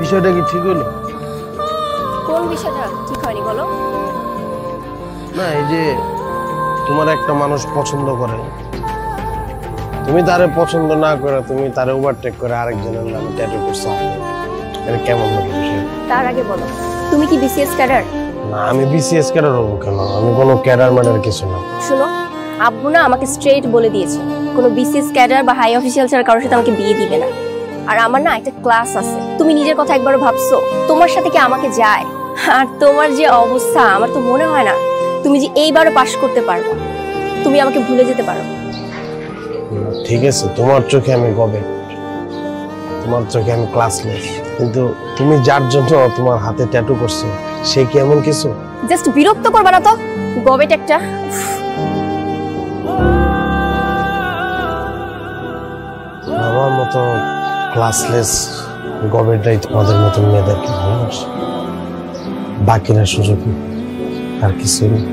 বিষয়টা কি ঠিক হলো? কোন বিষয়টা ঠিক হয়নি বলো? না, এই যে তোমার একটা মানুষ পছন্দ করে, তুমি তারে পছন্দ না করে তুমি তারে ওভারটেক করে আরেকজনের নামে ট্যাটু করছো, এটা কেমন হলো বিষয়? তার আগে বলো, তুমি কি বিসিএস ক্যাডার? না, আমি বিসিএস ক্যাডার হবো কেন? আমি কোনো ক্যাডার ম্যাডার কিছু না। শোনো, আব্বু না আমাকে স্ট্রেট বলে দিয়েছে কোনো বিসিএস ক্যাডার বা হাই অফিসিয়াল ছাড়া কারোর সাথে আমাকে বিয়ে দিবে না। আর আমার না একটা ক্লাস আছে, তুমি নিজের কথা একবারও ভাবছো? তোমার সাথে কি আমাকে যায়? আর তোমার যে অবস্থা, আমার তো মনে হয় না তুমি যে এইবারও পাশ করতে পারবে। তুমি আমাকে ভুলে যেতে পারো। ঠিক আছে, তোমার চোখে আমি গবে, তোমার চোখে আমি ক্লাসলেস, কিন্তু তুমি যার জন্য তোমার হাতে ট্যাটু করছো সে কি এমন কিছু? জাস্ট বিরক্ত করবা না তো, গবেট একটা। আমার মতো ক্লাসলেস গবেটাই তোমাদের মতন মেয়েদেরকে ভালোবাসে, বাকিরা সুযোগ আর কিছু নেই।